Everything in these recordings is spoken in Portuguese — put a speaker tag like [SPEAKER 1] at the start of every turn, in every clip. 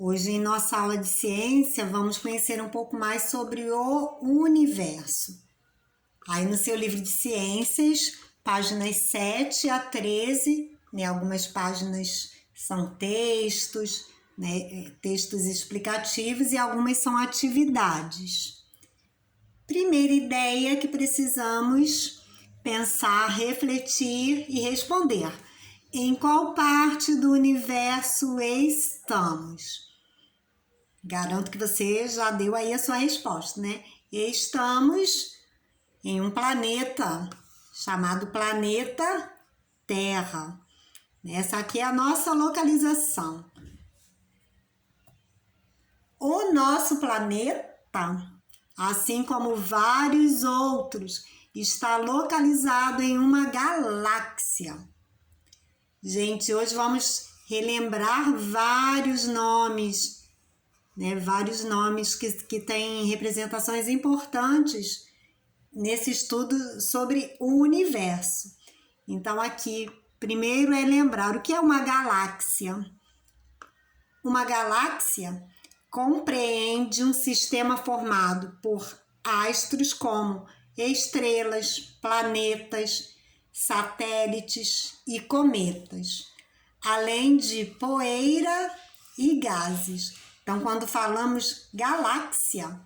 [SPEAKER 1] Hoje, em nossa aula de ciência, vamos conhecer um pouco mais sobre o universo. Aí no seu livro de ciências, páginas 7 a 13, né, algumas páginas são textos, né, textos explicativos e algumas são atividades. Primeira ideia que precisamos pensar, refletir e responder. Em qual parte do universo estamos? Garanto que você já deu aí a sua resposta, né? Estamos em um planeta chamado planeta Terra. Essa aqui é a nossa localização. O nosso planeta, assim como vários outros, está localizado em uma galáxia. Gente, hoje vamos relembrar vários nomes, né? Vários nomes que têm representações importantes nesse estudo sobre o universo. Então, aqui, primeiro é lembrar o que é uma galáxia. Uma galáxia compreende um sistema formado por astros como estrelas, planetas, satélites e cometas, além de poeira e gases. Então, quando falamos galáxia,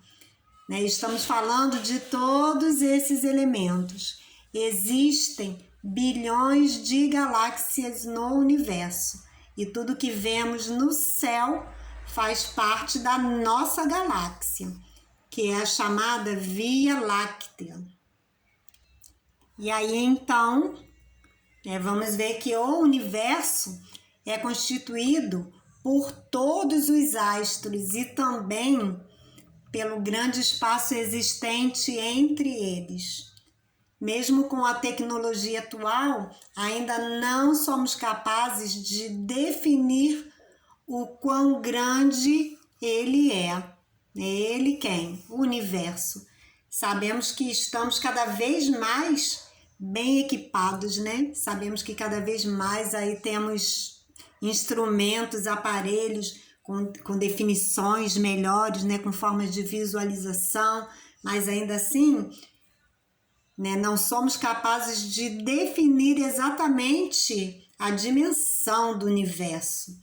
[SPEAKER 1] né, estamos falando de todos esses elementos. Existem bilhões de galáxias no universo e tudo que vemos no céu faz parte da nossa galáxia, que é a chamada Via Láctea. E aí, então, vamos ver que o universo é constituído por todos os astros e também pelo grande espaço existente entre eles. Mesmo com a tecnologia atual, ainda não somos capazes de definir o quão grande ele é. Ele quem? O universo. Sabemos que estamos cada vez mais bem equipados, né? Sabemos que cada vez mais aí temos instrumentos, aparelhos com definições melhores, né? Com formas de visualização, mas ainda assim, né, não somos capazes de definir exatamente a dimensão do universo.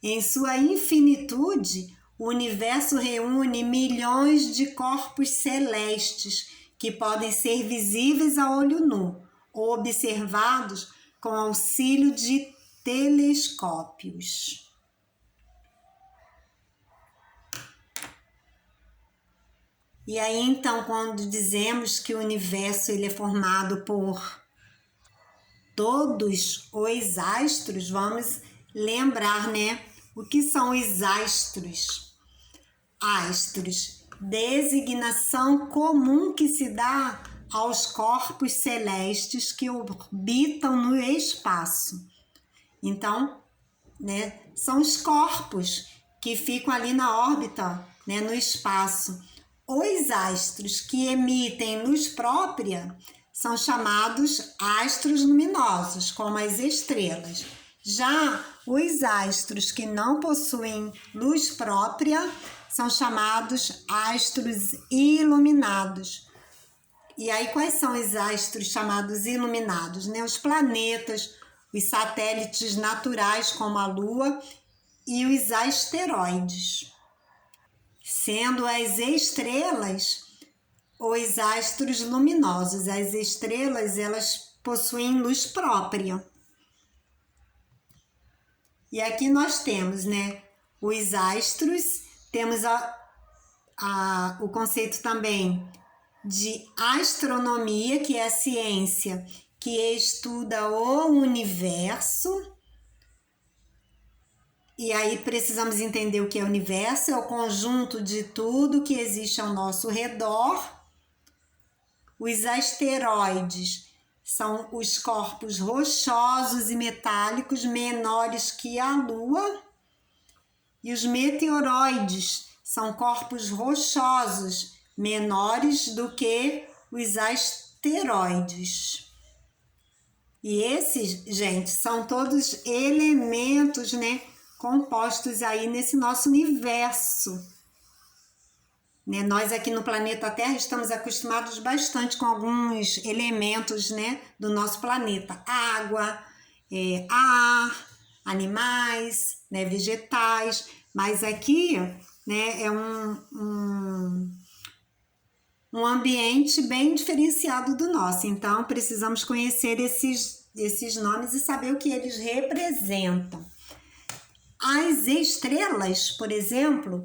[SPEAKER 1] Em sua infinitude, o universo reúne milhões de corpos celestes que podem ser visíveis a olho nu ou observados com auxílio de telescópios. E aí, então, quando dizemos que o universo ele é formado por todos os astros, vamos lembrar, né? O que são os astros? Astros, designação comum que se dá aos corpos celestes que orbitam no espaço. Então, né, são os corpos que ficam ali na órbita, né, no espaço. Os astros que emitem luz própria são chamados astros luminosos, como as estrelas. Já os astros que não possuem luz própria são chamados astros iluminados. E aí, quais são os astros chamados iluminados? Né? Os planetas, os satélites naturais, como a Lua, e os asteroides. Sendo as estrelas os astros luminosos. As estrelas, elas possuem luz própria. E aqui nós temos, né, os astros, temos o conceito também de astronomia, que é a ciência que estuda o universo. E aí precisamos entender o que é o universo, é o conjunto de tudo que existe ao nosso redor. Os asteroides são os corpos rochosos e metálicos menores que a Lua. E os meteoroides são corpos rochosos menores do que os asteroides. E esses, gente, são todos elementos, né, compostos aí nesse nosso universo. Né? Nós aqui no planeta Terra estamos acostumados bastante com alguns elementos, né, do nosso planeta. Água, ar, animais, né, vegetais. Mas aqui, né, é um ambiente bem diferenciado do nosso. Então, precisamos conhecer esses nomes e saber o que eles representam. As estrelas, por exemplo,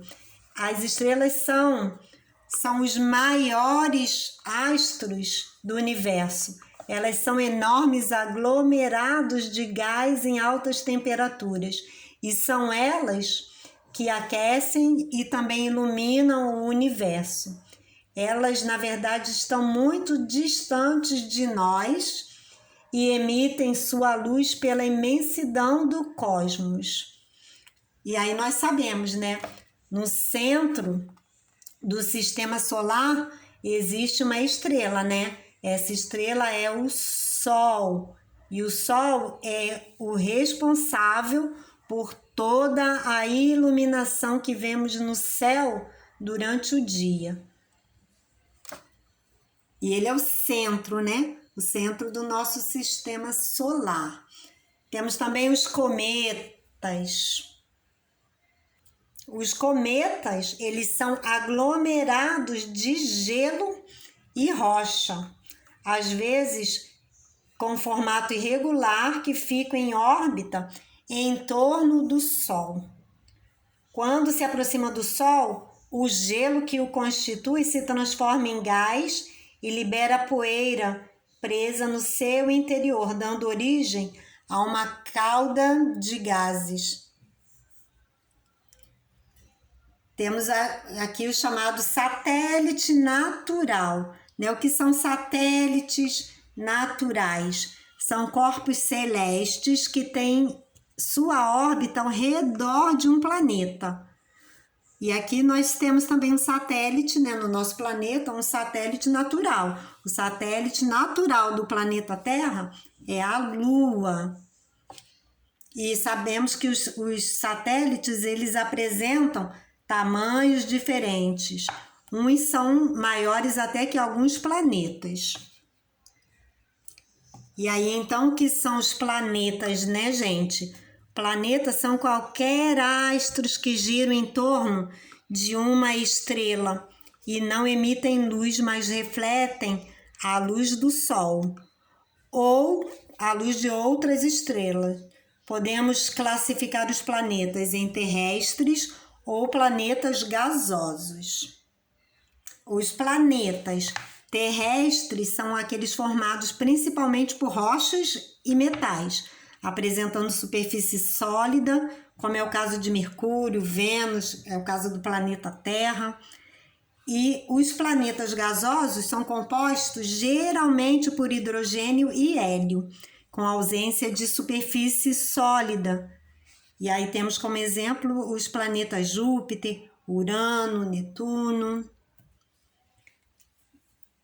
[SPEAKER 1] as estrelas são os maiores astros do universo. Elas são enormes aglomerados de gás em altas temperaturas. E são elas que aquecem e também iluminam o universo. Elas, na verdade, estão muito distantes de nós e emitem sua luz pela imensidão do cosmos. E aí nós sabemos, né? No centro do sistema solar existe uma estrela, né? Essa estrela é o Sol. E o Sol é o responsável por toda a iluminação que vemos no céu durante o dia. E ele é o centro, né? O centro do nosso sistema solar. Temos também os cometas. Os cometas, eles são aglomerados de gelo e rocha, às vezes com formato irregular, que ficam em órbita em torno do Sol. Quando se aproxima do Sol, o gelo que o constitui se transforma em gás e libera poeira presa no seu interior, dando origem a uma cauda de gases. Temos aqui o chamado satélite natural. Né? O que são satélites naturais? São corpos celestes que têm sua órbita ao redor de um planeta. E aqui nós temos também um satélite, né, no nosso planeta, um satélite natural. O satélite natural do planeta Terra é a Lua. E sabemos que os satélites, eles apresentam tamanhos diferentes. Uns são maiores até que alguns planetas. E aí, então, o que são os planetas, né, gente? Planetas são qualquer astros que giram em torno de uma estrela e não emitem luz, mas refletem a luz do Sol ou a luz de outras estrelas. Podemos classificar os planetas em terrestres ou planetas gasosos. Os planetas terrestres são aqueles formados principalmente por rochas e metais, apresentando superfície sólida, como é o caso de Mercúrio, Vênus, é o caso do planeta Terra. E os planetas gasosos são compostos geralmente por hidrogênio e hélio, com ausência de superfície sólida. E aí temos como exemplo os planetas Júpiter, Urano, Netuno.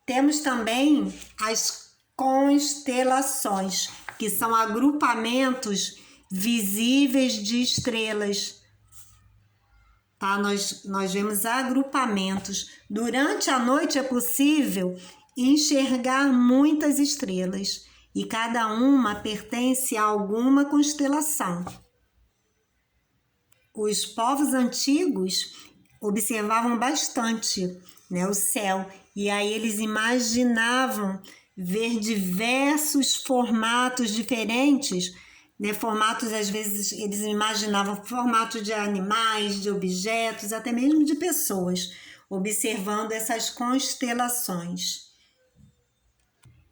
[SPEAKER 1] Temos também as constelações, que são agrupamentos visíveis de estrelas. Tá? Nós vemos agrupamentos. Durante a noite é possível enxergar muitas estrelas e cada uma pertence a alguma constelação. Os povos antigos observavam bastante, né, o céu, e aí eles imaginavam ver diversos formatos diferentes, né, formatos, às vezes eles imaginavam formato de animais, de objetos, até mesmo de pessoas, observando essas constelações.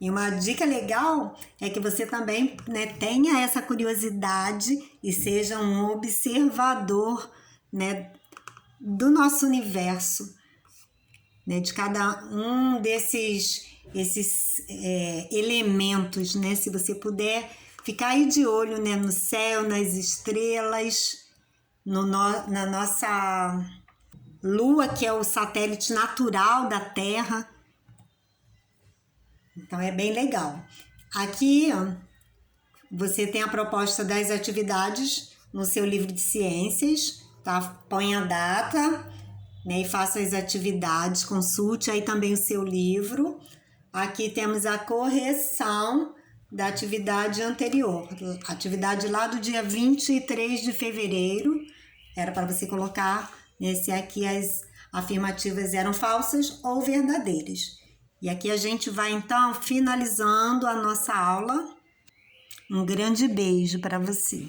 [SPEAKER 1] E uma dica legal é que você também, né, tenha essa curiosidade e seja um observador, né, do nosso universo, né, de cada um desses elementos, né? Se você puder ficar aí de olho, né, no céu, nas estrelas, na nossa Lua, que é o satélite natural da Terra. Então é bem legal. Aqui, ó, você tem a proposta das atividades no seu livro de ciências, tá? Põe a data, né, e faça as atividades, consulte aí também o seu livro. Aqui temos a correção da atividade anterior, atividade lá do dia 23 de fevereiro, era para você colocar nesse aqui as afirmativas eram falsas ou verdadeiras. E aqui a gente vai então finalizando a nossa aula. Um grande beijo para você.